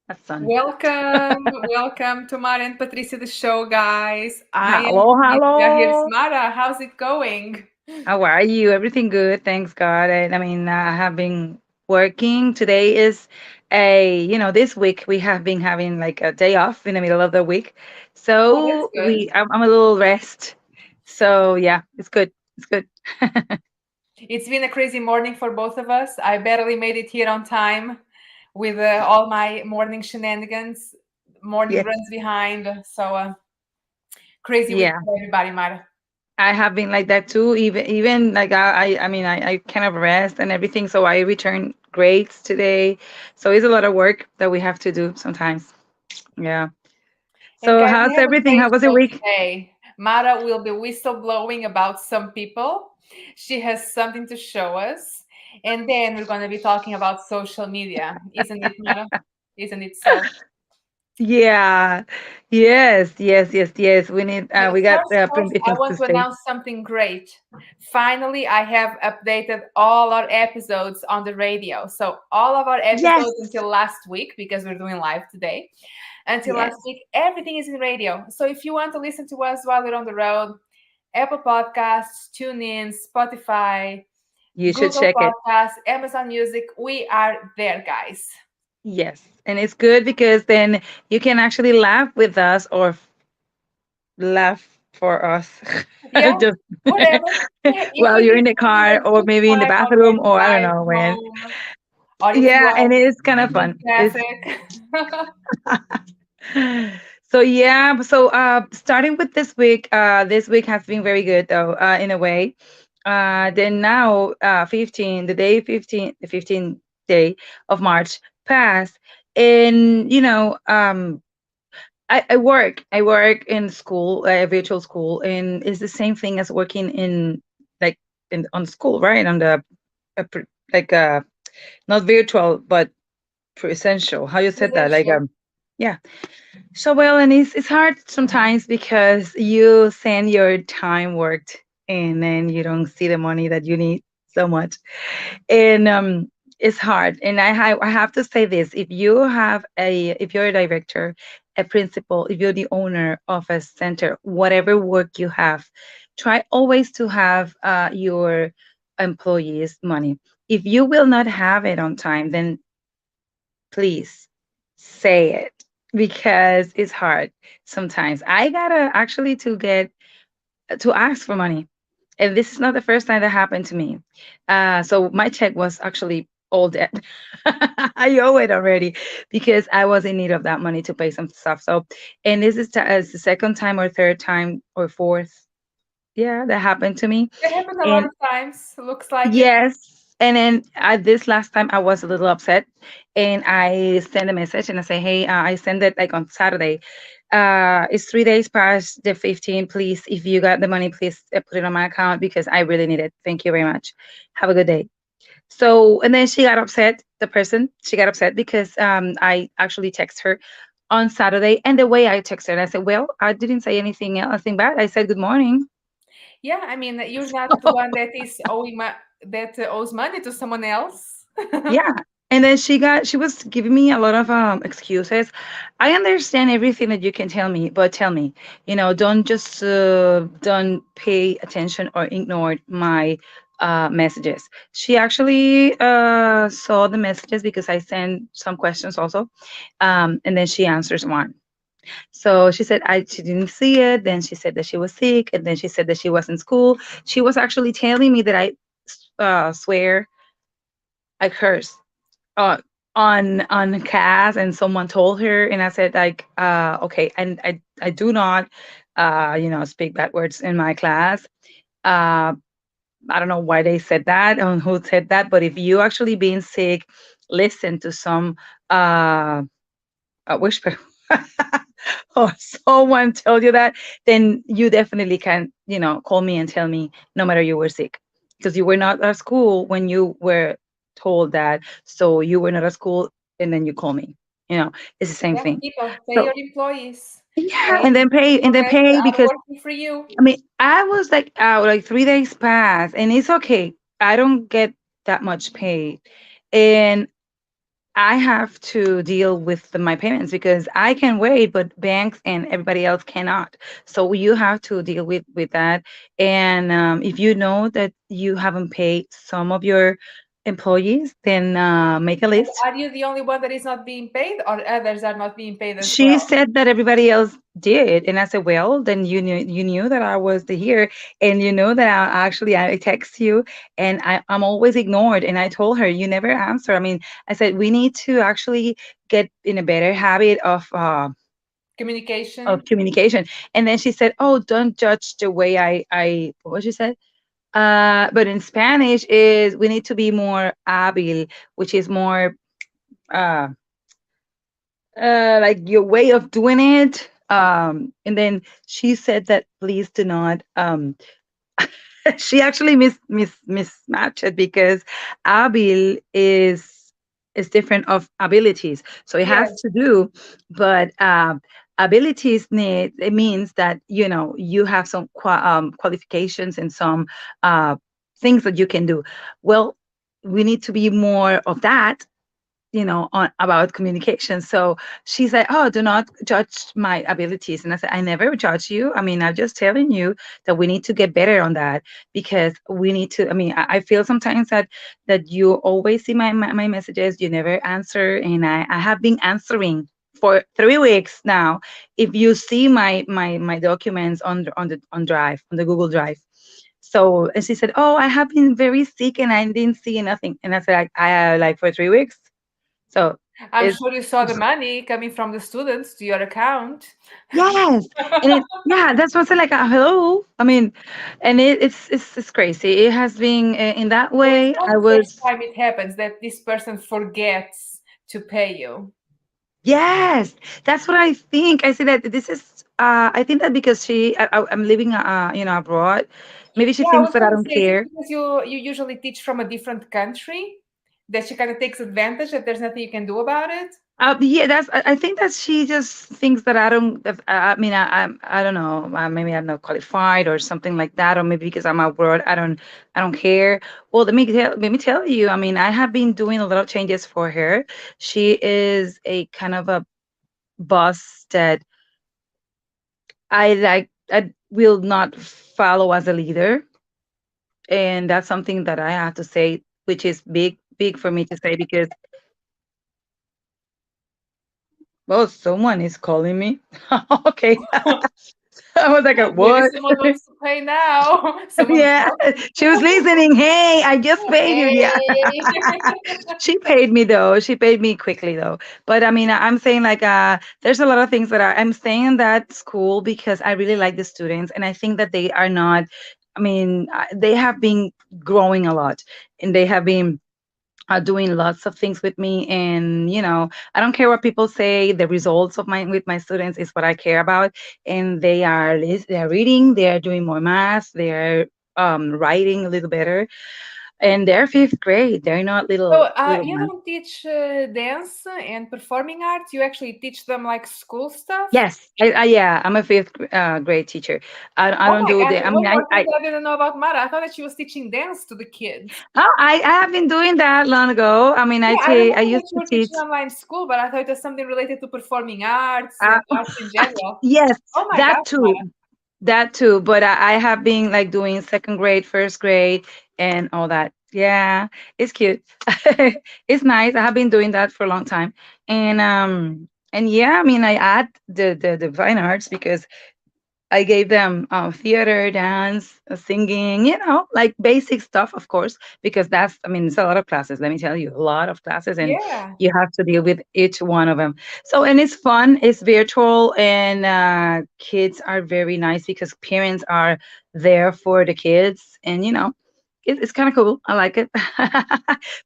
a son. Welcome to Mara and Patricia, the show, guys. I am Hello, Patricia. Here's hello. Mara. How's it going? How are you? Everything good? Thanks God. I have been working. Today is this week we have been having like a day off in the middle of the week. Oh, that's So good. I'm a little rest. So yeah, it's good. It's good. It's been a crazy morning for both of us. I barely made it here on time with all my morning shenanigans, morning Yes. runs behind. So, crazy week Yeah. for everybody, Mara. I have been like that too. Even like I kind of rest and everything. So I return grades today. So it's a lot of work that we have to do sometimes. Yeah. And So guys, we how's have a everything? great How was your show week? today. Mara will be whistleblowing about some people. She has something to show us. And then we're going to be talking about social media. Isn't it, Mara? Isn't it so? Yeah. Yes, yes, yes, yes. But We got first, plenty I things to want to say. announce something great. Finally, I have updated all our episodes on the radio. So, all of our episodes Yes. until last week, because we're doing live today, until last Yes. week, everything is in radio. So, if you want to listen to us while we're on the road, Apple Podcasts, TuneIn, Spotify, You should Google check it. Podcasts, Amazon Music, we are there, guys. Yes. And it's good because then you can actually laugh with us or laugh for us. Yeah, Just whatever. Yeah, while even you're in if the you need car a or good maybe in the time on your bathroom or I don't drive know when. home, or if you Yeah, are and it's kind of sitting in fun. It's traffic. so yeah, so starting with this week has been very good though, in a way. Then now 15, the 15th day of March passed, and I work in school, a virtual school, and it's the same thing as working in like in on school, right? On the like not virtual but presential. How you said that? Like Presential. yeah. So well, and it's hard sometimes because you send your time worked and then you don't see the money that you need so much, and it's hard. And I have to say this: if you're a director, a principal, if you're the owner of a center, whatever work you have, try always to have your employees' money. If you will not have it on time, then please say it because it's hard sometimes. I gotta actually to ask for money, and this is not the first time that happened to me. So my check was actually all debt. I owe it already because I was in need of that money to pay some stuff. So, and this is as the second time or third time or fourth, yeah, that happened to me. It happens a lot And of times. Looks like it. yes. And then this last time I was a little upset and I sent a message and I say, hey, I sent it like on Saturday. It's 3 days past the 15. Please, if you got the money, please put it on my account because I really need it. Thank you very much. Have a good day. So, and then she got upset, she got upset because I actually text her on Saturday. And the way I texted her, I said, well, I didn't say anything bad. I said, good morning. Yeah, I mean, you're not the one that is that owes money to someone else. Yeah. And then she was giving me a lot of excuses. I understand everything that you can tell me, but tell me, don't just don't pay attention or ignore my messages. She actually saw the messages because I sent some questions also, and then she answers one. So she said she didn't see it. Then she said that she was sick, and then she said that she was in school. She was actually telling me that I swear I curse uh, on class, and someone told her, and I said like, okay, and I do not, speak bad words in my class. Uh, I don't know why they said that and who said that, but if you actually being sick, listen to some whisper or someone told you that, then you definitely can, call me and tell me no matter you were sick because you were not at school when you were told that. So you were not at school and then you call me. It's the same Yeah, thing. people, pay So your employees. yeah, Pay and people then that pay are because working for you. I mean I was like 3 days past and it's okay. I don't get that much paid. And I have to deal with my payments because I can wait, but banks and everybody else cannot. So you have to deal with that. And if you know that you haven't paid some of your employees, then make a And list. are you the only one that is not being paid, or others are not being paid as She well? said that everybody else did, and I said, "Well, then you knew that I was the here, and you know that I text you, and I'm always ignored." And I told her, "You never answer." I mean, I said we need to actually get in a better habit of Communication. communication. And then she said, "Oh, don't judge the way I what was she said?" But in Spanish is we need to be more hábil, which is more uh like your way of doing it. And then she said that please do not she actually mismatched it because abil is different of abilities, so it has Yes. to do, but abilities need, it means that you have some qualifications and some uh things that you can do. Well, we need to be more of that, on about communication. So she said, "Oh, do not judge my abilities." And I said, "I never judge you. I mean, I'm just telling you that we need to get better on that because we need to. I mean, I feel sometimes that you always see my messages, you never answer, and I have been answering for 3 weeks now. If you see my documents on Drive, on the Google Drive." So, and she said, "Oh, I have been very sick and I didn't see nothing." And I said, "I like for 3 weeks." So I'm it's sure you saw the money coming from the students to your account. yes, and yeah, that's what's like. Hello, I mean, and it's crazy. It has been in that So it's way. not I the first was time it happens that this person forgets to pay you. yes, that's what I think. I see that this is. I think that because I'm living abroad. Maybe she Yeah, I thinks was that I gonna don't say, is it care. because you usually teach from a different country that she kind of takes advantage that there's nothing you can do about it? Yeah, I think that she just thinks that I don't. I mean, I don't know. Maybe I'm not qualified or something like that, or maybe because I'm abroad, I don't care. Well, let me tell you. I mean, I have been doing a lot of changes for her. She is a kind of a boss that I like. I will not follow as a leader, and that's something that I have to say, which is big, big for me to say because well, someone is calling me. Okay. I was like, Maybe what? someone wants to pay now. Someone's Yeah, talking she was to listening. Hey, I just you. paid you. Yeah, Hey. she paid me though. She paid me quickly though. But I mean, I'm saying like, there's a lot of things that I'm staying in that school because I really like the students, and I think that they are not. I mean, they have been growing a lot, and they have been doing lots of things with me. And I don't care what people say. The results of my with my students is what I care about. And they're reading, they're doing more math, they're writing a little better, and they're fifth grade. They're not So, little you ones. don't teach dance and performing arts. You actually teach them like school stuff. Yes, yeah, I'm a fifth grade teacher. I Oh don't my do gosh! the. I One mean, more thing that I didn't know about Mara. I thought that she was teaching dance to the kids. I have been doing that long ago. I mean, Yeah, I I remember that used you to were teach. teaching online school, but I thought it was something related to performing arts Uh, and arts in general. yes, Oh my that gosh, too. Mara. That too, but I have been like doing second grade, first grade, and all that. Yeah, it's cute. It's nice. I have been doing that for a long time, and yeah, I mean, I add the fine arts because I gave them theater, dance, singing, like basic stuff, of course, because I mean, it's a lot of classes. Let me tell you, a lot of classes, and Yeah. you have to deal with each one of them. So, and it's fun, it's virtual, and kids are very nice because parents are there for the kids, and it's kind of cool. I like it,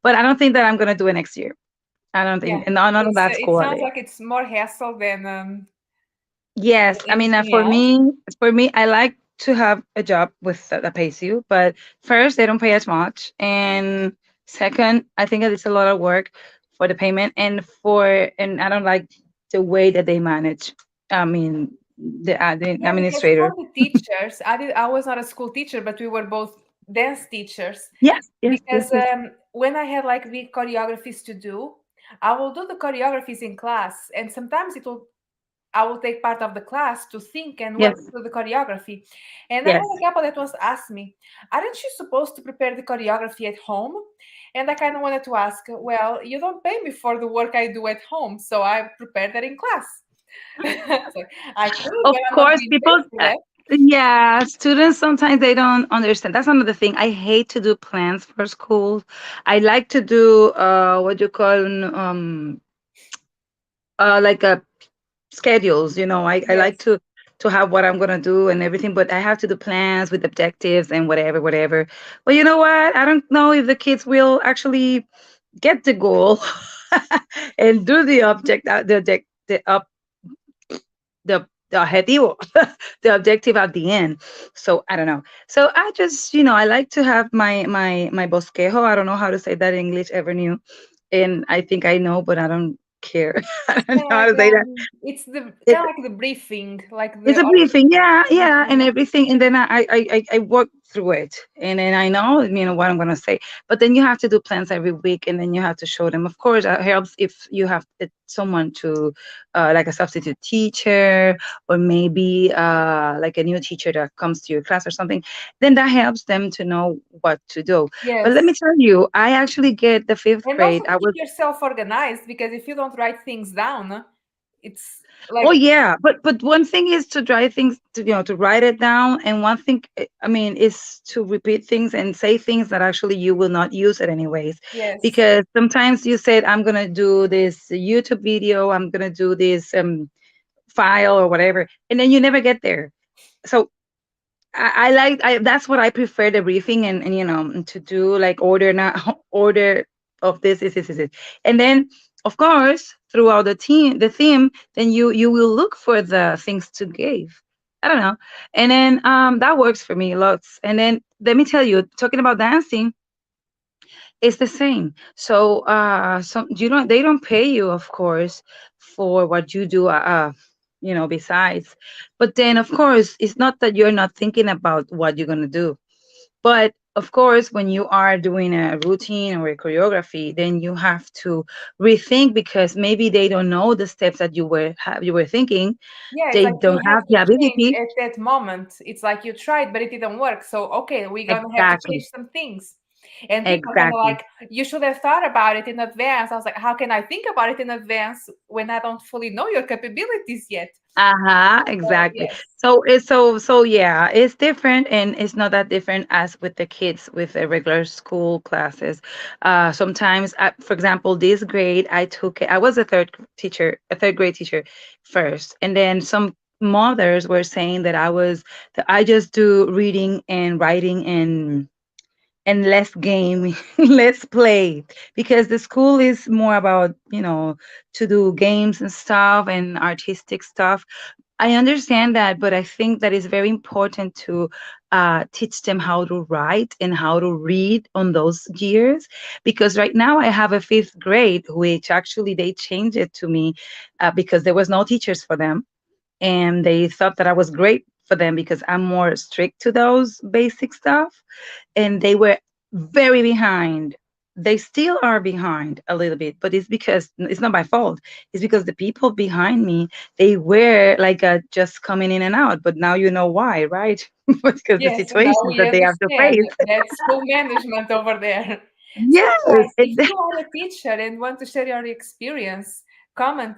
but I don't think that I'm gonna do it next year. I don't Yeah. think, and not of It's that it school at sounds least. like it's more hassle Yes, than I mean, anything else. for me, I like to have a job that pays you, but first, they don't pay as much, and second, I think that it's a lot of work for the payment, and I don't like the way that they manage. I mean, the Yeah, because for administrator. the teachers, I was not a school teacher, but we were both dance teachers. Yes, yes, yes, Because yes. when I had like week choreographies to do, I will do the choreographies in class, and sometimes it will I will take part of the class to think and work Yes. through the choreography. And I had Yes. a couple that once asked me, aren't you supposed to prepare the choreography at home? And I kind of wanted to ask, well, you don't pay me for the work I do at home, so I prepare that in class. So I could, Of but I'm not course, being people, paid for that. yeah, students sometimes they don't understand. That's another thing. I hate to do plans for school. I like to do what you call like a schedules. I like Yes. to have what I'm gonna do and everything, but I have to do plans with objectives and whatever, whatever. But you know what? I don't know if the kids will actually get the goal and do the object, the objetivo, the objective at the end. So I don't know. So I just, I like to have my bosquejo. I don't know how to say that in English. Ever knew, and I think I know, but I don't care. I It's don't kind know of how like to say that. it's the It, kind of like the briefing, like it's the a briefing, yeah, yeah, and orientation. everything, and then I work through it, and then I know what I'm gonna say. But then you have to do plans every week, and then you have to show them. Of course, it helps if you have someone to, like a substitute teacher, or maybe like a new teacher that comes to your class or something. Then that helps them to know what to do. But let me Yes. tell you, I actually get the fifth And also grade. to keep yourself organized because if you don't write things down, it's Oh like, yeah, but one thing is to try things to write it down, and one thing I mean is to repeat things and say things that actually you will not use it anyways, yes, because sometimes you said I'm gonna do this YouTube video, I'm gonna do this file or whatever, and then you never get there. So that's what I prefer, the briefing, and to do like order, not order of this, and then of course throughout the theme, then you will look for the things to give. I don't know, and then that works for me lots. And then let me tell you, talking about dancing, it's the same. So they don't pay you, of course, for what you do. Besides, but then of course it's not that you're not thinking about what you're gonna do, but of course when you are doing a routine or a choreography, then you have to rethink, because maybe they don't know the steps that you were thinking. yeah, it's They like you don't have have to the change ability. at that moment. It's like you tried, but it didn't work. So, okay, we're gonna have to Exactly. change some things. And people are kind of Exactly. like, you should have thought about it in advance. I was like, how can I think about it in advance when I don't fully know your capabilities yet? Uh-huh, So, exactly. yes, So yeah, it's different, and it's not that different as with the kids with the regular school classes. Sometimes, for example, this grade I took it. I was a third grade teacher first, and then some mothers were saying that I just do reading and writing and less game, less play, because the school is more about to do games and stuff and artistic stuff. I understand that, but I think that it's very important to teach them how to write and how to read on those years. Because right now I have a fifth grade, which actually they changed it to me because there was no teachers for them, and they thought that I was great for them because I'm more strict to those basic stuff, and they were very behind. They still are behind a little bit, but it's because it's not my fault. It's because the people behind me, they were like just coming in and out. But now you know why, right? Because the yes. Now situations we that they have to understand face. that school management over there. So, Yes, guys, if it, you are a teacher and want to share your experience, comment.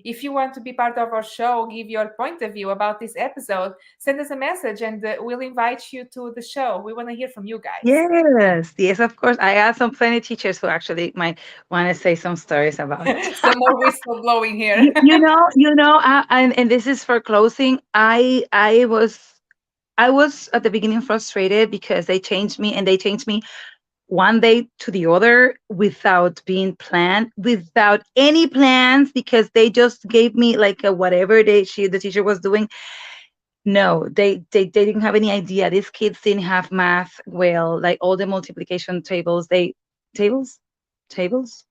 If you want to be part of our show, give your point of view about this episode, send us a message and we'll invite you to the show. We want to hear from you guys. yes, yes. Of course, I have some plenty teachers who actually might want to say some stories about it. Some more whistle blowing here. And this is for closing. I was at the beginning frustrated because they changed me one day to the other without being planned, without any plans, because they just gave me like a whatever the teacher was doing. No, they didn't have any idea. These kids didn't have math well, like all the multiplication tables. Tables, tables.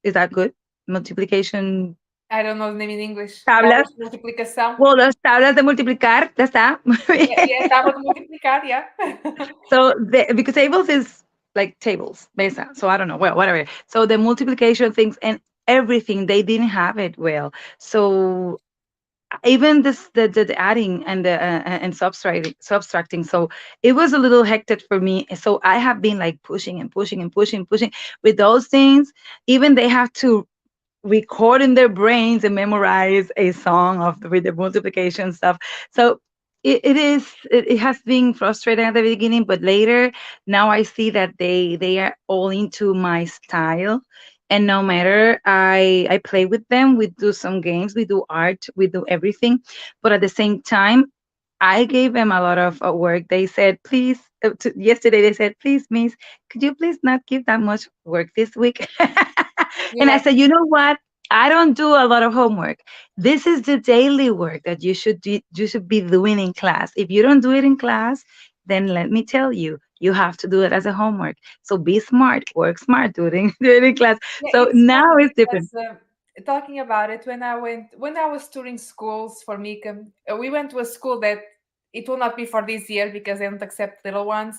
Is that good? Multiplication I don't know the name in English. tablas. Tábuas de multiplicação. Well, las tablas de multiplicar, ya está. Yeah, yeah, tábua de multiplicar, yeah. So because tables is like tables, mesa. So I don't know, well, whatever. So the multiplication things and everything, they didn't have it well. So even this the adding and the and subtracting, so it was a little hectic for me. So I have been like pushing and pushing and pushing with those things. Even they have to record in their brains and memorize a song of with the multiplication stuff. So it has been frustrating at the beginning, but later now I see that they are all into my style. And no matter I play with them, we do some games, we do art, we do everything. But at the same time, I gave them a lot of work. They said, please, yesterday they said, please, Miss, could you please not give that much work this week? You're And I like, said, you know what? I don't do a lot of homework. This is the daily work that you should be doing in class. If you don't do it in class, then let me tell you, you have to do it as a homework. So be smart, work smart, do it in class. yeah, So it's now funny it's different. because talking about it, when I was touring schools for Mika, we went to a school that it will not be for this year because they don't accept little ones.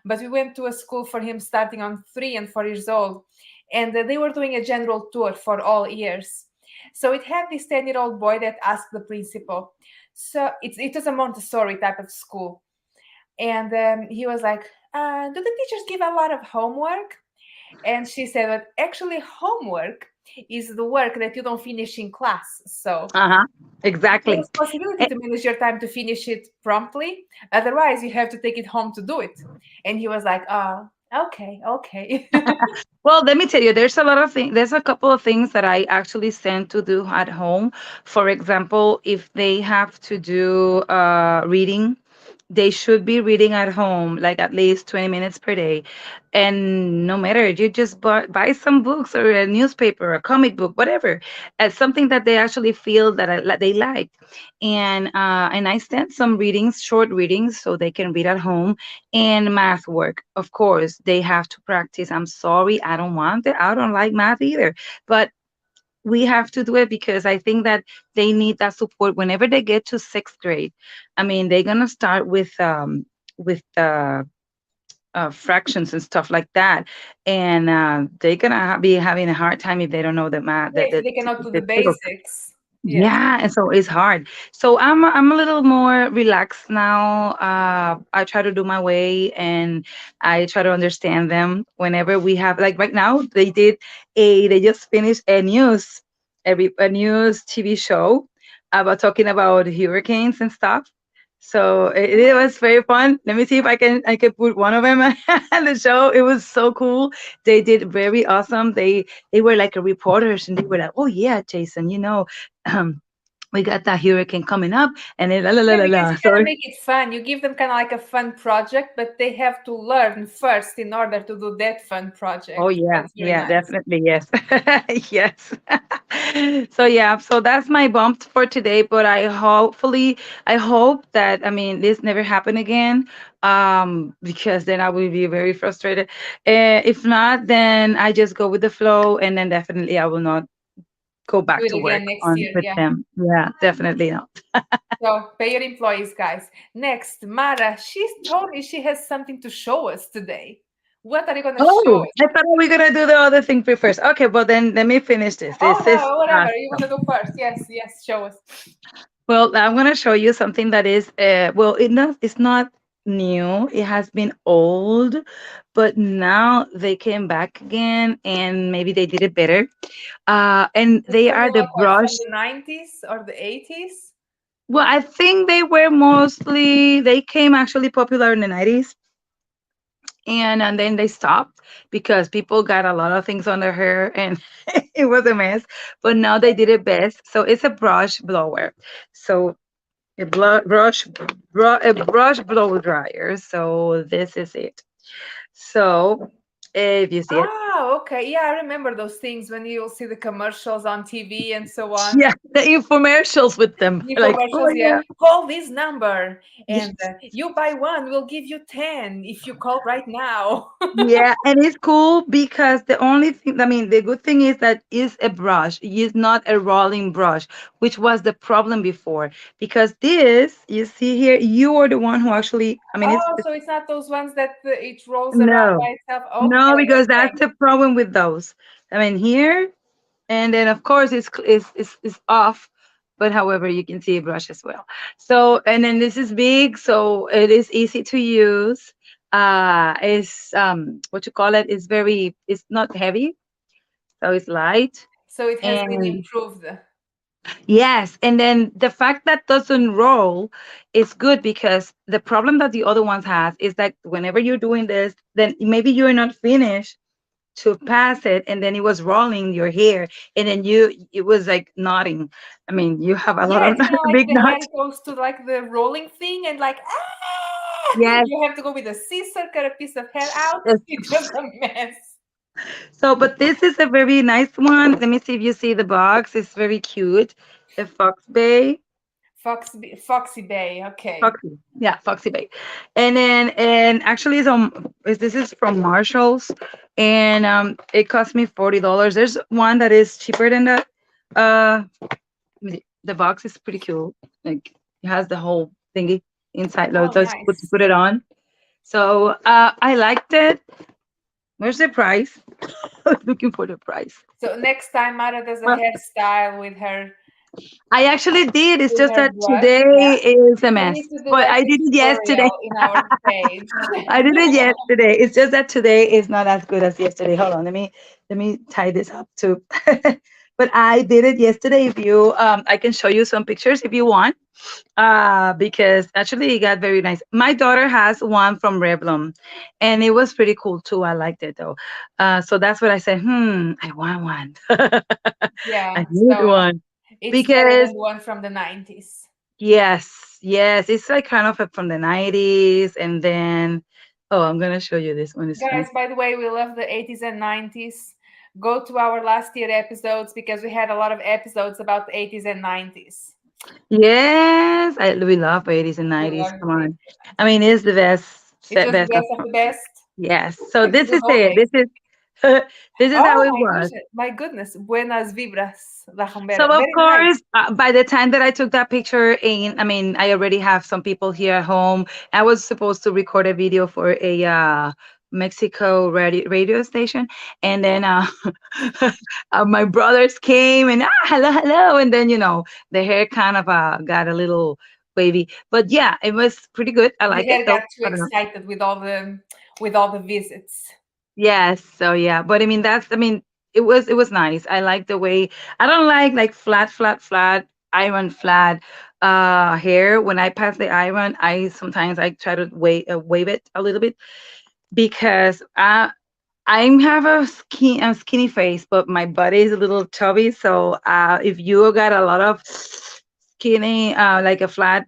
But we went to a school for him starting on 3 and 4 years old, and they were doing a general tour for all years. So it had this 10-year-old boy that asked the principal. So it was a Montessori type of school, and he was like, "Do the teachers give a lot of homework?" And she said, "But actually, homework is the work that you don't finish in class. So Uh-huh. your Exactly. responsibility to manage your time to finish it promptly. Otherwise, you have to take it home to do it." And he was like, "Oh, okay, okay." Well, let me tell you, there's a lot of things. There's a couple of things that I actually send to do at home. For example, if they have to do reading, they should be reading at home, like at least 20 minutes per day. And no matter, you just buy some books or a newspaper, a comic book, whatever, as something that they actually feel that they like. And I send some readings, short readings, so they can read at home. And math work, of course, they have to practice. I'm sorry, I don't want it. I don't like math either, but we have to do it because I think that they need that support whenever they get to sixth grade. I mean, they're gonna start with fractions and stuff like that, and they're gonna be having a hard time if they don't know the math, Yeah, if they cannot do the the table. basics. Yes. Yeah, and so it's hard. So I'm a little more relaxed now. I try to do my way, and I try to understand them whenever we have, like right now they just finished a news TV show about talking about hurricanes and stuff. So it was very fun. Let me see if I can put one of them on the show. It was so cool. They did very awesome. They were like a reporters, and they were like, "Oh yeah, Jason, um, we got that hurricane coming up," and then la la la Yeah, la because la. you So gotta make it fun. You give them kind of like a fun project, but they have to learn first in order to do that fun oh project. yeah, That's very yeah, nice. definitely, yes. Yes. So yeah, so that's my bump for today, but I hope that, I mean, this never happen again, because then I will be very frustrated. If not, then I just go with the flow, and then definitely I will not go Do back it to work again next on year. with Yeah. them. Yeah, definitely not. So pay your employees, guys. Next, Mara, she's told me she has something to show us today. What are you gonna show Oh, us? I thought we were gonna do the other thing first. Okay, well then let me finish this. Oh This is no, whatever. You wanna go first? Yes, yes, show us. well, I'm gonna show you something that is well, it's not new. It has been old, but now they came back again, and maybe they did it better. And It's they are something the like what, brush. from the 90s or the 80s? Well, I think they came actually popular in the 90s, and then they stopped because people got a lot of things on their hair, and it was a mess. But now they did it best. So it's a brush blower. So a brush blow dryer. So this is it. So if you see it, Oh, okay. Yeah, I remember those things when you'll see the commercials on TV and so on. Yeah, the infomercials with them. Like, oh Infomercials, yeah. yeah. Call this number and Yes. you buy one, we'll give you 10 if you call right now. Yeah, and it's cool because the only thing, I mean, the good thing is that it's a brush. It's not a rolling brush, which was the problem before. Because this, you see here, you are the one who actually, I mean, Oh, so it's not those ones that it rolls around no, by itself. no, Okay, because okay. that's the problem with those. I mean, here, and then of course it's off, but however, you can see a brush as well. So, and then this is big, so it is easy to use. It's what you call it, is very, it's not heavy, so it's light. So it has been And improved. yes, and then the fact that doesn't roll is good, because the problem that the other ones has is that whenever you're doing this, then maybe you're not finished to pass it, and then it was rolling your hair, and then it was like knotting. I mean, you have a lot Yes, of like big the hair knots. goes to like the rolling thing and like Yes, you have to go with a scissor, cut a piece of hair out. yes. It was a mess. So, but this is a very nice one. Let me see if you see the box. It's very cute. The Fox Bay. Foxy Bay. Okay. Foxy. Yeah, Foxy Bay. And then, and actually this is from Marshalls, and it cost me $40. There's one that is cheaper than that. Let me see. The box is pretty cool. Like, it has the whole thingy inside load, Oh, so it's good to nice. put it on. So I liked it. Where's the price? I was looking for the price. So next time Mara does a Well, hairstyle I actually did. It's with just her that brush, today yeah, is a we mess. need to do But like I a did it yesterday. tutorial in our page. I did it yesterday. It's just that today is not as good as yesterday. Hold on, let me tie this up too. But I did it yesterday. If you I can show you some pictures if you want. Because actually it got very nice. My daughter has one from Revlon, and it was pretty cool too. I liked it though. So that's what I said. I want one. I Yeah, need so one it's better because than the one from the 90s. yes, yes, it's like kind of from the 90s, and then oh, I'm gonna show you this one. It's funny. Guys, by the way, we love the 80s and 90s. Go to our last year episodes because we had a lot of episodes about the 80s and 90s. Yes, we love 80s and We 90s. love Come it. on. I mean, it's the best, It was the best of, best of the best. yes. So Like we this do is it. nowadays. This is this is how Oh it was. my goodness. Buenas vibras, La So Rumbera. of Very course, nice. by the time that I took that picture, in I mean, I already have some people here at home. I was supposed to record a video for a Mexico radio station, and then my brothers came and hello, hello, and then the hair kind of got a little wavy, but yeah, it was pretty good. I The like it hair though. got too I don't know. excited with all the visits. Yes, so yeah, but I mean, it was nice. I like the way, I don't like flat, flat, flat, iron flat hair. When I pass the iron, I sometimes I try to wave it a little bit, because I have a skinny face, but my body is a little chubby. So if you got a lot of skinny, like a flat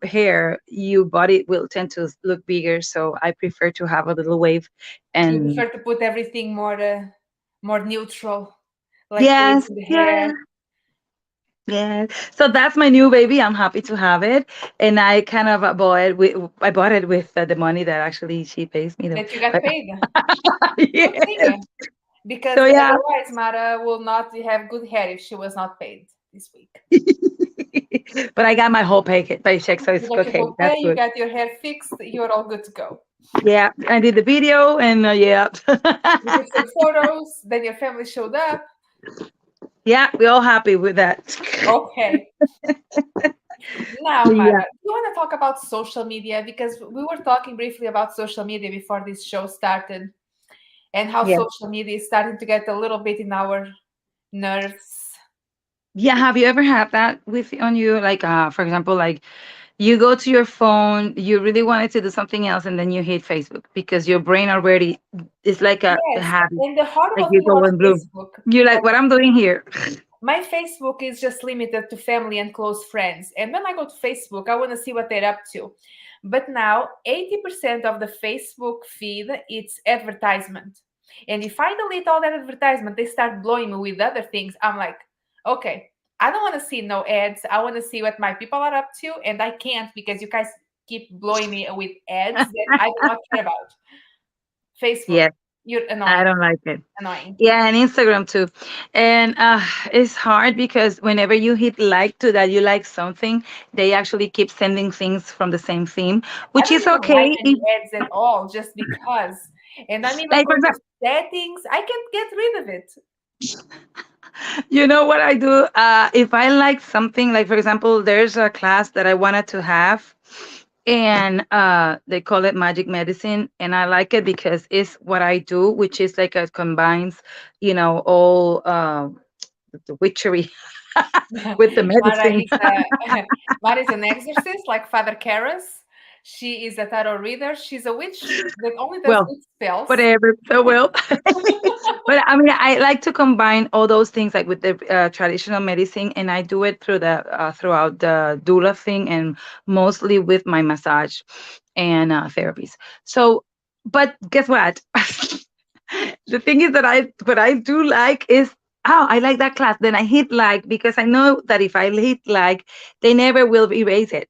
hair, your body will tend to look bigger. So I prefer to have a little wave. You And prefer to put everything more neutral, like waves yes, in the hair. yeah, yeah. So that's my new baby. I'm happy to have it, and I kind of bought it with the money that actually she pays me though. That you got But paid. Good yes. thing. Because So yeah. otherwise Mara will not have good hair if she was not paid this week. But I got my whole paycheck, so You it's got your okay. whole That's pay, you good. got your hair fixed, you're all good to go. Yeah, I did the video, and yeah. You took some photos, then your family showed up. Yeah, we're all happy with that. Okay. Now, Mara, Yeah, do you want to talk about social media? Because we were talking briefly about social media before this show started and how yeah. social media is starting to get a little bit in our nerves. Yeah, have you ever had that with on you? Like, for example, like you go to your phone, you really wanted to do something else, and then you hit Facebook because your brain already is like a Yes. habit. And the Like horrible you thing go about in blue. Facebook, You're like, like what I'm doing here? my Facebook is just limited to family and close friends. And when I go to Facebook, I want to see what they're up to. But now 80% of the Facebook feed, it's advertisement. And if I delete all that advertisement, they start blowing me with other things. I'm like, okay, I don't want to see no ads. I want to see what my people are up to, and I can't because you guys keep blowing me with ads that I do not care about. Facebook, Yes, you're I annoying, don't like it. annoying. Yeah, and Instagram too. And it's hard because whenever you hit like to that you like something, they actually keep sending things from the same theme, I which don't is even like okay. any ads at all, just because. And I'm even Like for going to example, settings. I can't get rid of it. you know what I do? If I like something, like for example, there's a class that I wanted to have, and they call it magic medicine, and I like it because it's what I do, which is like it combines, all the witchery with the Mara medicine. is Mara is an exorcist, like Father Karras. She is a tarot reader. She's a witch that only does Well, witch spells. whatever. So well, but I mean, I like to combine all those things like with the traditional medicine, and I do it throughout the doula thing, and mostly with my massage and therapies. So, but guess what? The thing is that what I do like is, oh, I like that class. Then I hit like because I know that if I hit like, they never will erase it.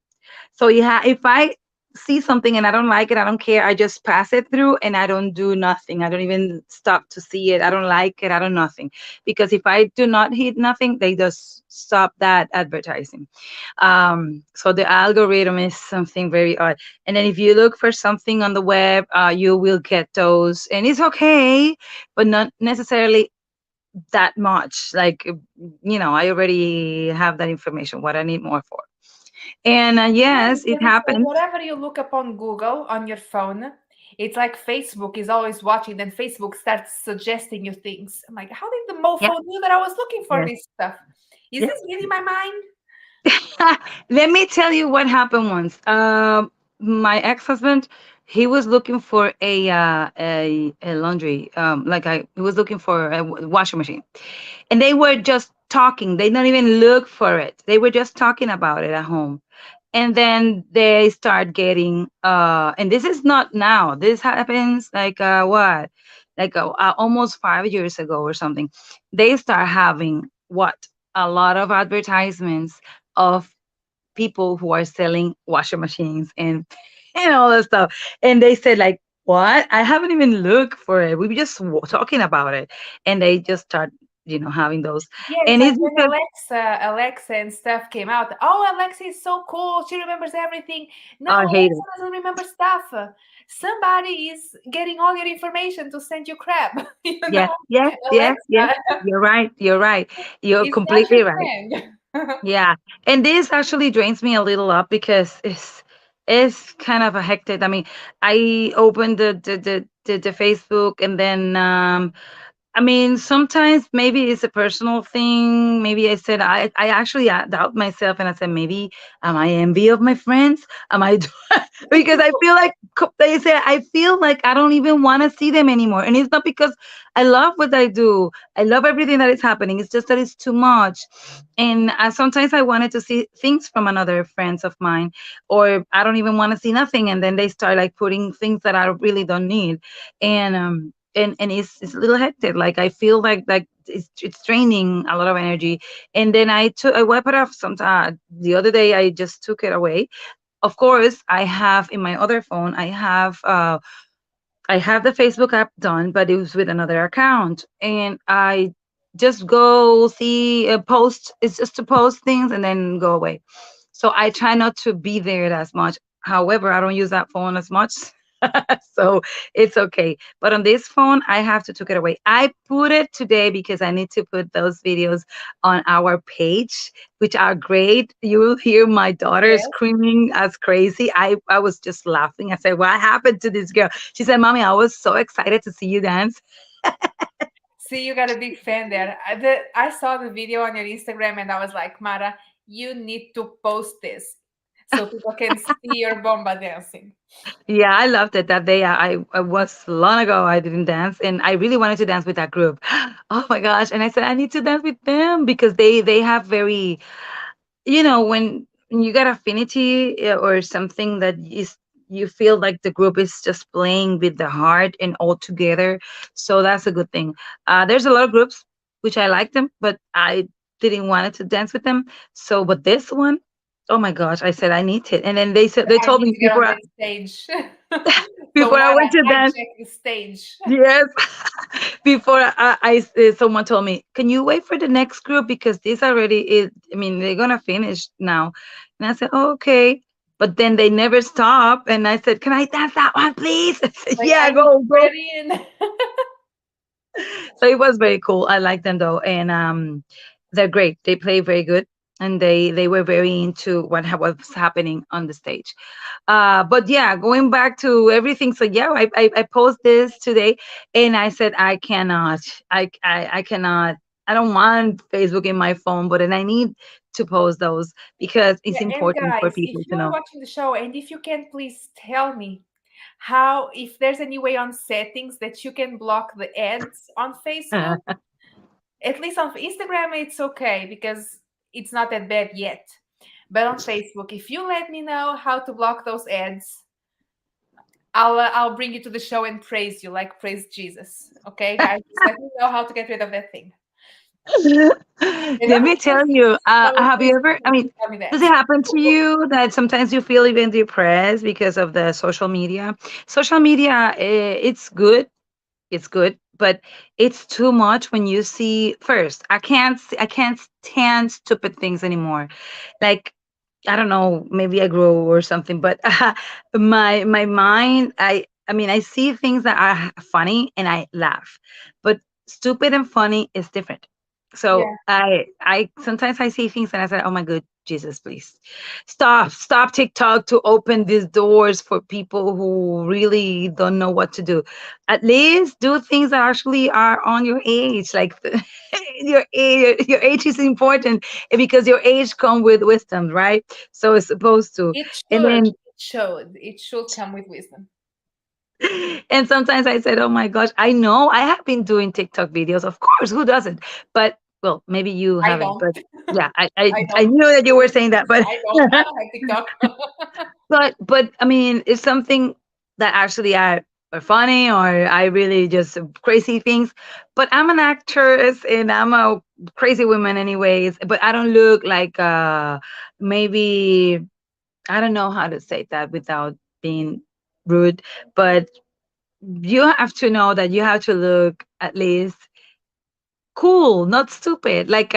So yeah, if I see something and I don't like it, I don't care. I just pass it through and I don't do nothing. I don't even stop to see it. I don't like it. I don't nothing. Because if I do not hit nothing, they just stop that advertising. So the algorithm is something very odd. And then if you look for something on the web, you will get those, and it's okay, but not necessarily that much. Like, I already have that information. What I need more for. And Yeah, yes, it because it's like happens. whatever you look up on Google on your phone, it's like Facebook is always watching, then Facebook starts suggesting you things. I'm like, how did the Yeah, mofo knew that I was looking for yes, this stuff? Is yes. this really my mind? Let me tell you what happened once. My ex-husband, he was looking for a laundry, he was looking for a washing machine, and they were just talking. They don't even look for it. They were just talking about it at home, and then they start getting. And this is not now. This happens like what, like almost 5 years ago or something. They start having what, a lot of advertisements of people who are selling washing machines and all that stuff. And they said like, "What? I haven't even looked for it. We were just talking about it." And they just start, having those. Yeah, it's And like it's when because Alexa and stuff came out. Oh, Alexa is so cool. She remembers everything. No, I hate Alexa it. doesn't remember stuff. Somebody is getting all your information to send you crap. Yes, yes, yes, yes. Alexa You're right. You're right. You're is not your completely right. friend. Yeah, and this actually drains me a little up because it's kind of a hectic. I mean, I opened the Facebook, and then I mean, sometimes maybe it's a personal thing. Maybe I said I actually doubt myself, and I said maybe am I envy of my friends? Am I because I feel like they say I feel like I don't even want to see them anymore, and it's not because I love what I do. I love everything that is happening. It's just that it's too much, and sometimes I wanted to see things from another friends of mine, or I don't even want to see nothing, and then they start like putting things that I really don't need, and it's a little hectic. Like I feel like it's draining a lot of energy. And then I wipe it off sometime. The other day I just took it away. Of course, I have in my other phone, I have the Facebook app done, but it was with another account, and I just go see a post. It's just to post things and then go away. So I try not to be there as much. However, I don't use that phone as much. So it's okay. But on this phone, I have to took it away. I put it today because I need to put those videos on our page, which are great. You will hear my daughter Yes. screaming as crazy. I was just laughing. I said, "What happened to this girl?" She said, "Mommy, I was so excited to see you dance." See, you got a big fan there. I saw the video on your Instagram and I was like, Mara, you need to post this so people can see your bomba dancing. Yeah, I loved it that day. I was long ago I didn't dance, and I really wanted to dance with that group. Oh my gosh! And I said I need to dance with them because they have when you got affinity or something that is you feel like the group is just playing with the heart and all together. So that's a good thing. There's a lot of groups which I like them, but I didn't want to dance with them. So, but this one, oh my gosh, I said I need it, and then they said they I told need me to get on that stage. So before I what? went to I dance. hijack the stage. Yes. Before someone told me, "Can you wait for the next group because this already is? I mean, they're gonna finish now." And I said, oh, "Okay." But then they never stop, and I said, "Can I dance that one, please?" I said, Like "Yeah, I need go, to go." get in. So it was very cool. I like them though, and they're great. They play very good, and they were very into was happening on the stage. But yeah, going back to everything. So yeah, I post this today, and I said I cannot, I cannot. I don't want Facebook in my phone, but then I need to post those because it's Yeah, and important for guys, people if you to are know. watching the show and if you can please tell me how, if there's any way on settings that you can block the ads on Facebook, at least on Instagram, it's okay because it's not that bad yet. But on Facebook, if you let me know how to block those ads, I'll bring you to the show and praise you like praise Jesus. Okay, guys, just let me know how to get rid of that thing. And Let okay, me tell you, have you please ever, I mean, tell me that. does it happen to you that sometimes you feel even depressed because of the social media? Social media, it's good, but it's too much when you see first. I can't stand stupid things anymore. Like, I don't know, maybe I grow or something, but my mind, I mean, I see things that are funny and I laugh, but stupid and funny is different. So Yeah, I sometimes I see things and I say, oh my good Jesus, please stop TikTok to open these doors for people who really don't know what to do. At least do things that actually are on your age, like your age is important because your age come with wisdom, right? So it's supposed to. it And should. then It should come with wisdom. and sometimes I said, "Oh my gosh, I know I have been doing TikTok videos. Of course, who doesn't?" But well, maybe you I haven't. don't. But yeah, I I I don't. knew that you were saying that. But I don't. I don't have TikTok. but I mean, it's something that actually are funny or I really just crazy things. But I'm an actress and I'm a crazy woman anyways. But I don't look like maybe I don't know how to say that without being rude. But you have to know that you have to look at least cool, not stupid. Like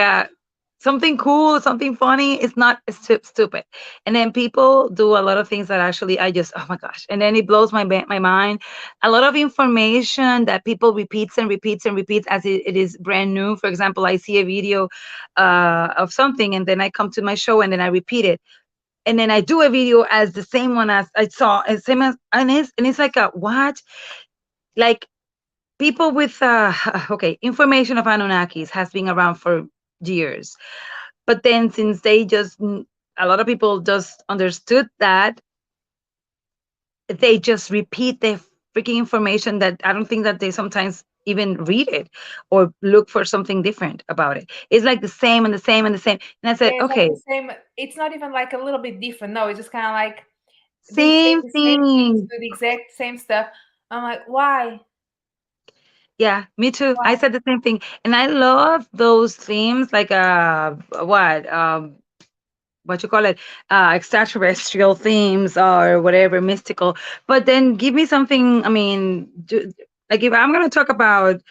something cool, something funny is not stupid. And then people do a lot of things that actually I just oh my gosh, and then it blows my mind. A lot of information that people repeats and repeats and repeats as it is brand new. For example, I see a video of something, and then I come to my show, and then I repeat it. And then I do a video as the same one as I saw, and same as, and it's like a what? Like people with okay, information of Anunnakis has been around for years, but then since they just a lot of people just understood that, they just repeat the freaking information that I don't think that they sometimes even read it or look for something different about it. It's like the same and the same and the same, and I Yeah, said, it's like okay, the same. It's not even like a little bit different. No, it's just kind of like they say same the same things, thing. do the exact same stuff. I'm like, why? Yeah, me too. I Why? said the same thing, and I love those themes like what you call it, extraterrestrial themes or whatever, mystical. But then give me something. I mean, like if I'm gonna talk about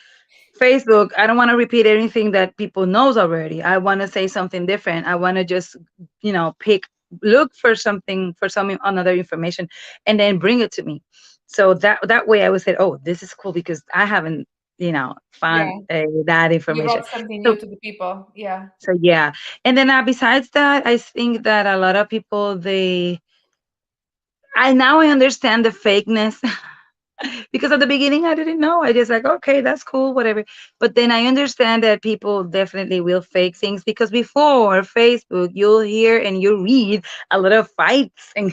Facebook, I don't want to repeat anything that people knows already. I want to say something different. I want to just, pick, look for something, for some another information, and then bring it to me. So that way, I would say, oh, this is cool because I haven't, found Yeah, that you information. brought something new So to the people. Yeah. so yeah, and then besides that, I think that a lot of people I now I understand the fakeness because at the beginning I didn't know. I just like, okay, that's cool, whatever. But then I understand that people definitely will fake things because before Facebook, you'll hear and you read a lot of fights and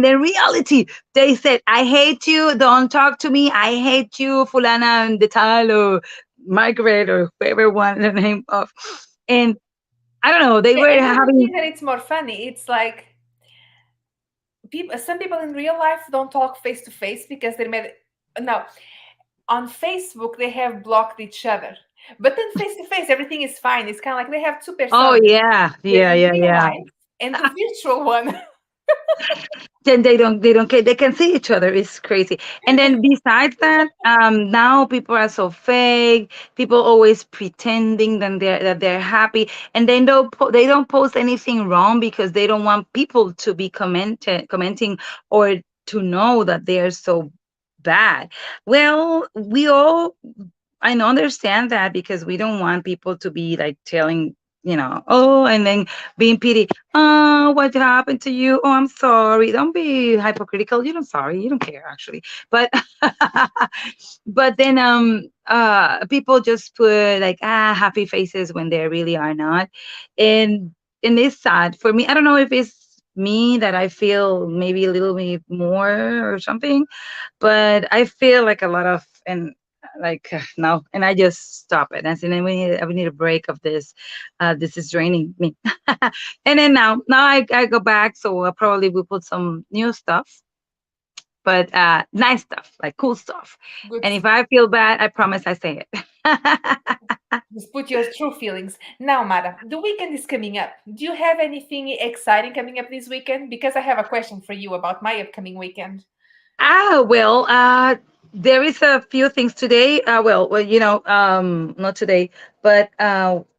then reality. They said, I hate you, don't talk to me, I hate you, Fulana and the tal or Margaret or whoever wanted the name of. And I don't know, they Yeah, were and I don't having think that it's more funny. It's like some people in real life don't talk face to face because they made no, on Facebook they have blocked each other. But then face to face, everything is fine. It's kind of like they have two Oh personas, yeah, the yeah, in yeah, real yeah. life and the virtual one. Then they don't care. They can see each other. It's crazy. And then besides that, now people are so fake. People always pretending that they're happy, and then they don't post anything wrong because they don't want people to be commenting or to know that they are so bad. Well, we all I don't understand that because we don't want people to be like telling, oh, and then being pity. Oh, what happened to you? Oh, I'm sorry. Don't be hypocritical. You don't sorry. You don't care actually. But but then people just put like happy faces when they really are not. And and it's sad for me. I don't know if it's me that I feel maybe a little bit more or something, but I feel like a lot of and like no, and I just stop it. And then we need a break of this. This is draining me. And then now I go back, so I probably will put some new stuff, but nice stuff, like cool stuff. Good And if stuff. I feel bad, I promise I say it. Just put your true feelings. Now, Mara, the weekend is coming up. Do you have anything exciting coming up this weekend? Because I have a question for you about my upcoming weekend. Well, there is a few things today. Not today, but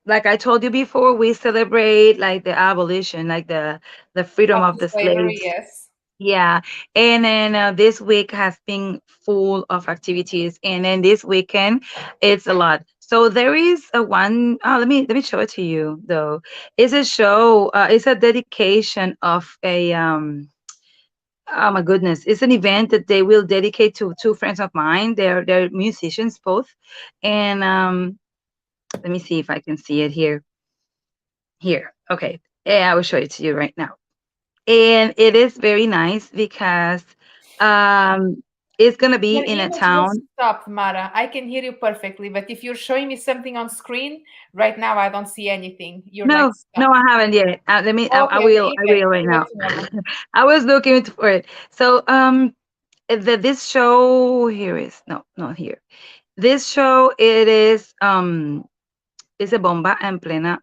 like I told you before, we celebrate like the abolition, like the freedom Of of the the slavery, slaves. yes. Yeah, and then this week has been full of activities, and then this weekend it's a lot. So there is a one. Oh, let me show it to you though. It's a show. It's a dedication of a Oh my goodness. It's an event that they will dedicate to two friends of mine. They're musicians both. And let me see if I can see it here. Here. Okay. Yeah, I will show it to you right now. And it is very nice because um it's gonna be Your in a image was town. stopped, Mara. I can hear you perfectly, but if you're showing me something on screen right now, I don't see anything. You're like No, no, stopped. I haven't yet. I Okay, okay, will you I can. will right You let now. me know. I was looking for it. So this show here is no, not here. This show it is a bomba en plena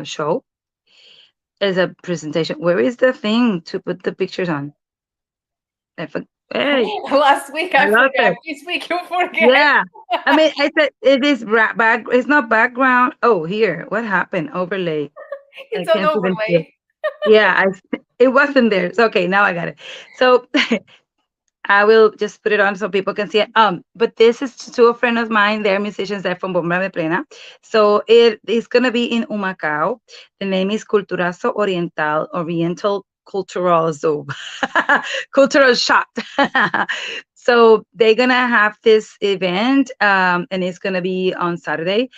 show. Is a presentation. Where is the thing to put the pictures on? Hey, Last week I I lost forgot. it. This week you forget. Yeah. I mean, I said it is back. It's not background. Oh, here. What happened? Overlay. I It's an can't even see it. overlay. Yeah, it wasn't there. So, okay, now I got it. So I will just put it on so people can see it. But this is to a friend of mine. They're musicians. They're from Bomba de Plena. So it is gonna be in Humacao. The name is Culturazo Oriental Cultural Zoo, Cultural Shop. So they're gonna have this event, and it's gonna be on Saturday,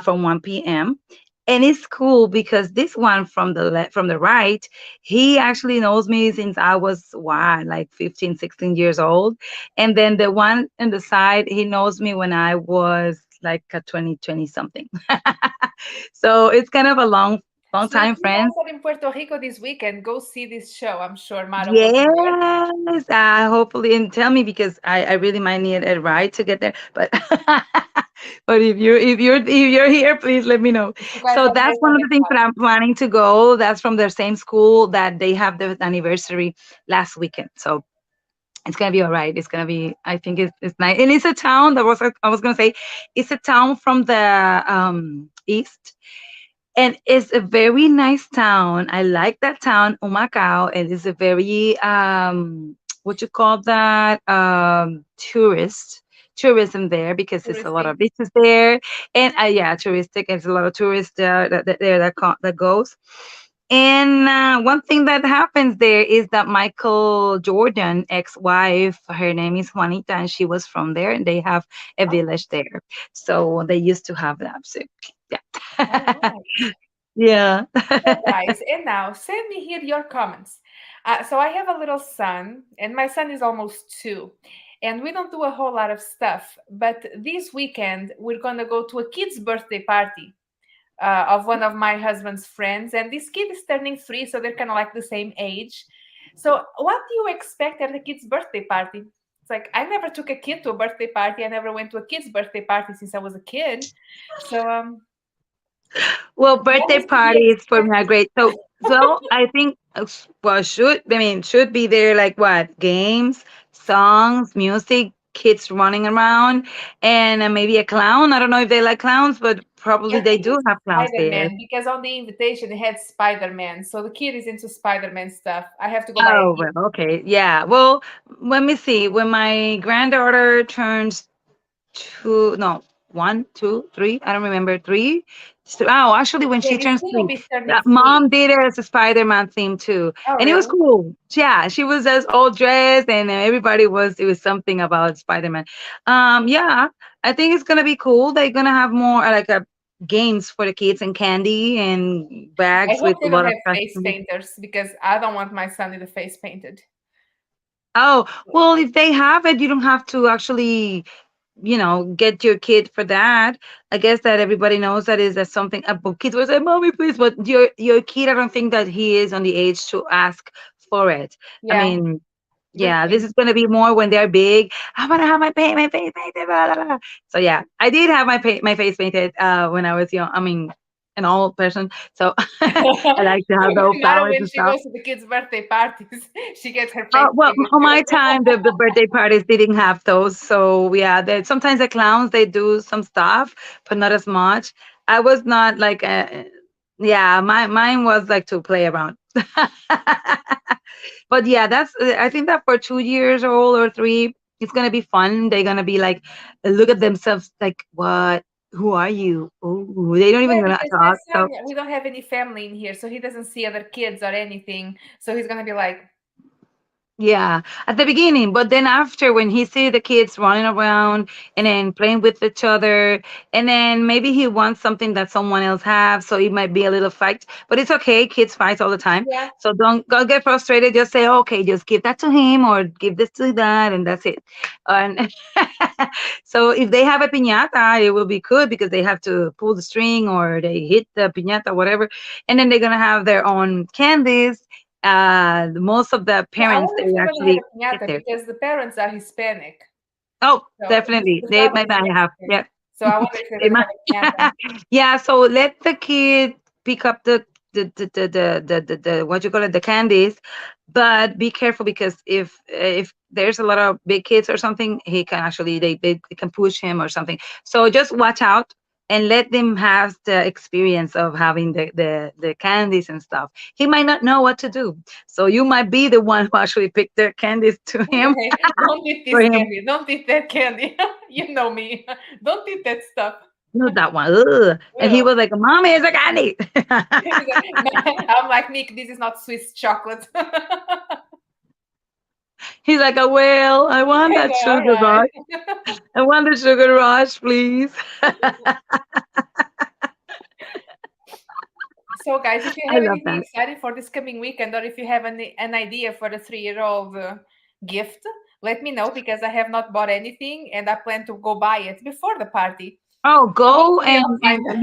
from 1 p.m. And it's cool because this one from from the right, he actually knows me since I was like 15, 16 years old. And then the one on the side, he knows me when I was like a 20 something. So it's kind of a long So if time you friend. guys are in Puerto Rico this weekend, go see this show. I'm sure Mara will be there. Yes, hopefully, and tell me because I really might need a ride to get there. But but if you're here, please let me know. If you guys So are there, that's one let of me the things that I'm planning to go. That's from the same school that they have the anniversary last weekend. So it's gonna be all right. It's gonna be. I think it's nice, and it's a town that was I was gonna say, it's a town from the east, and it's a very nice town. I like that town, Humacao, and it's a very what you call that tourism there because there's a lot touristy. of beaches there, and yeah, touristic. There's a lot of tourists that goes. And one thing that happens there is that Michael Jordan, ex-wife, her name is Juanita, and she was from there, and they have a Oh, village there. So they used to have that. So, all yeah. right. Yeah. So, guys, and now send me here your comments. So, I have a little son, and my son is almost 2. And we don't do a whole lot of stuff. But this weekend, we're going to go to a kid's birthday party of one of my husband's friends. And this kid is turning 3, so they're kind of like the same age. So, what do you expect at a kid's birthday party? It's like I never took a kid to a birthday party. I never went to a kid's birthday party since I was a kid. So, Well, what birthday is to be parties for me are expected? great. So I think, well, should be there like what games, songs, music, kids running around, and maybe a clown. I don't know if they like clowns, but probably I they think do it's have clowns Spider there. Man because on the invitation it had Spider Man. So the kid is into Spider Man stuff. I have to go buy a Oh, gift. well, okay, yeah. Well, let me see. When my granddaughter turns two, no, one, two, three. I don't remember three. So, oh, actually, when Yeah, she this turns kid will three, be turning mom 3. did it as a Spider-Man theme too, Oh, and it was really? cool. Yeah, she was just all dressed, and everybody was. It was something about Spider-Man. Yeah, I think it's gonna be cool. They're gonna have more like a games for the kids and candy and I bags hope with a they don't lot of have face costumes. painters because I don't want my son with the face painted. Oh, well, if they have it, you don't have to actually get your kid for that. I guess that everybody knows that is that something. But kids will say, "Mommy, please," but your kid, I don't think that he is on the age to ask for it. I Yeah, mean, good yeah, this point. is gonna be more when they're big. I want to have my face painted. Blah, blah, blah. So yeah, I did have my face painted when I was young. I mean, an old person, so I like to have those Not flowers when and she stuff. goes to the kids' birthday parties, she gets her face Well, painted on too. my time, the birthday parties didn't have those. So yeah, sometimes the clowns they do some stuff, but not as much. I was not like, yeah, mine was like to play around. But yeah, I think that for 2 years old or three, it's gonna be fun. They're gonna be like, look at themselves like, what? Who are you? Oh, they don't even Yeah, gonna because my talk. son, So we don't have any family in here, so he doesn't see other kids or anything. So he's gonna be like, yeah, at the beginning, but then after, when he see the kids running around and then playing with each other, and then maybe he wants something that someone else have, so it might be a little fight. But it's okay. Kids fight all the time, yeah, so don't get frustrated. Just say, okay, just give that to him or give this to that, and that's it. And so if they have a piñata, it will be good because they have to pull the string or they hit the piñata, whatever, and then they're gonna have their own candies. Most of the yeah. I parents wonder they if they're gonna have actually a get piñata there. because the parents are Hispanic. Oh, So definitely. the They father might is have. Mexican. Yeah. So I wonder if they're They gonna might. have a piñata. Yeah. So let the kid pick up the what you call it, the candies, but be careful because if there's a lot of big kids or something, he can actually they can push him or something. So just watch out and let them have the experience of having the candies and stuff. He might not know what to do, so you might be the one who actually picked the candies to him Okay, don't eat for this him. candy. Don't eat that candy. You know me. Don't eat that stuff. Not that one. Ugh. And he Ew. was like, "Mommy, it's a candy." I'm like, Nick, this is not Swiss chocolate. He's like, "Oh, well, I want that All sugar right. rush. I want the sugar rush, please." So, guys, if you I have love anything that. exciting for this coming weekend, or if you have an idea for the 3-year-old gift, let me know because I have not bought anything and I plan to go buy it before the party. Oh, So go hopefully and I'll find a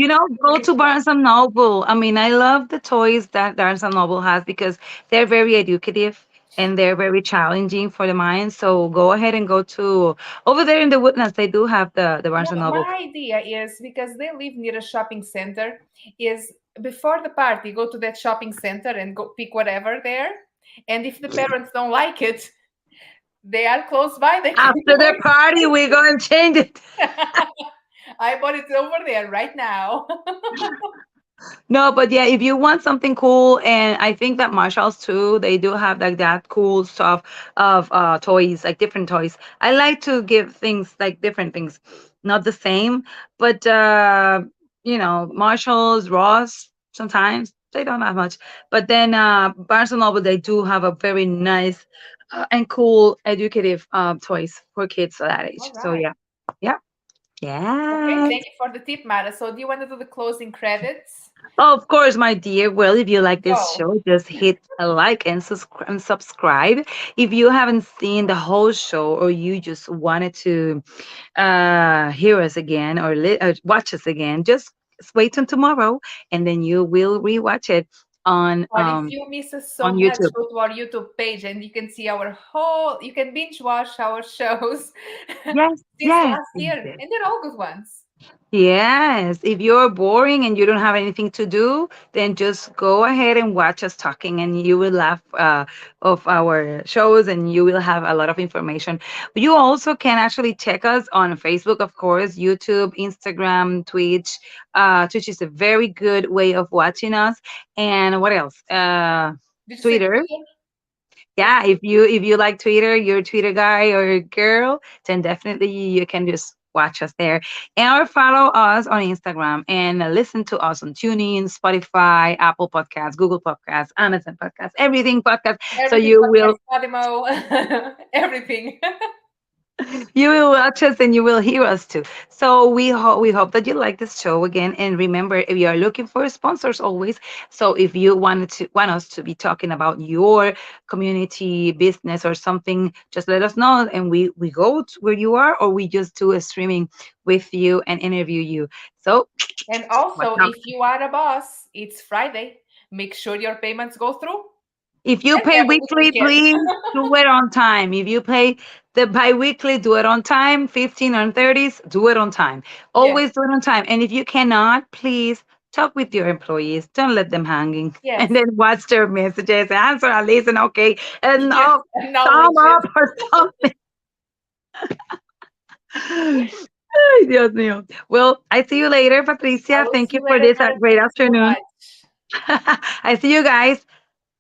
go gift to for Barnes and Noble. I mean, I love the toys that Barnes and Noble has because they're very educative and they're very challenging for the mind. So go ahead and go to over there in the Woodlands. They do have the Barnes and Noble. my idea is because they live near a shopping center, is before the party, go to that shopping center and go pick whatever there. And if the parents don't like it, they are close by. They can After the party, we're going to change it. I bought it over there right now. No, but yeah, if you want something cool, and I think that Marshalls too, they do have like that cool stuff of toys, like different toys. I like to give things like different things, not the same, but Marshalls, Ross, sometimes they don't have much. But then Barnes and Noble, they do have a very nice and cool educative toys for kids of that All age. So right. yeah. Yeah. Okay, Yeah. thank you for the tip, Mara. So do you want to do the closing credits? Oh, of course, my dear. Well, if you like this Go. show, just hit a like and subscribe. If you haven't seen the whole show or you just wanted to hear us again or watch us again, just wait till tomorrow and then you will rewatch it on But if you miss us so on much, YouTube. go to our YouTube page and you can see our whole, you can binge watch our shows Yes, since yes, last yes, year, yes. and they're all good ones. Yes, if you're boring and you don't have anything to do, then just go ahead and watch us talking, and you will laugh of our shows, and you will have a lot of information. You also can actually check us on Facebook, of course, YouTube, Instagram, Twitch. Twitch is a very good way of watching us. And what else? Did you say Twitter. Twitter? Yeah, if you like Twitter, you're a Twitter guy or girl, then definitely you can just watch us there. And or follow us on Instagram and listen to us on TuneIn, Spotify, Apple Podcasts, Google Podcasts, Amazon Podcasts, everything podcast. So Everything you podcast, will Podimo, everything. you will watch us and you will hear us too. So we hope that you like this show again. And remember, if you are looking for sponsors always, so if you want us to be talking about your community business or something, just let us know, and we go to where you are, or we just do a streaming with you and interview you. So And watch also, out. if you are a boss, it's Friday. Make sure your payments go through, If you and we pay have a good weekly, weekend. please do it on time. If you pay the bi-weekly, do it on time. 15 on 30s, do it on time. Yes, Always do it on time. And if you cannot, please talk with your employees. Don't let them hanging. And yes, then watch their messages, answer and listen, okay, and yes. oh, Acknowledge thumb it. up or something. Ay, Dios mío. Well, I see you later, I Patricia. will Thank see you you for later, this Mara. great Thank you so afternoon. much. I see you guys.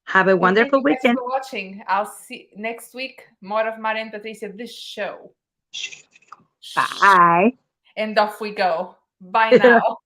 Have a And thank wonderful you guys weekend. for watching. I'll see next week. More of Mara and Patricia, this show. Shh. Bye. And off we go. Bye now.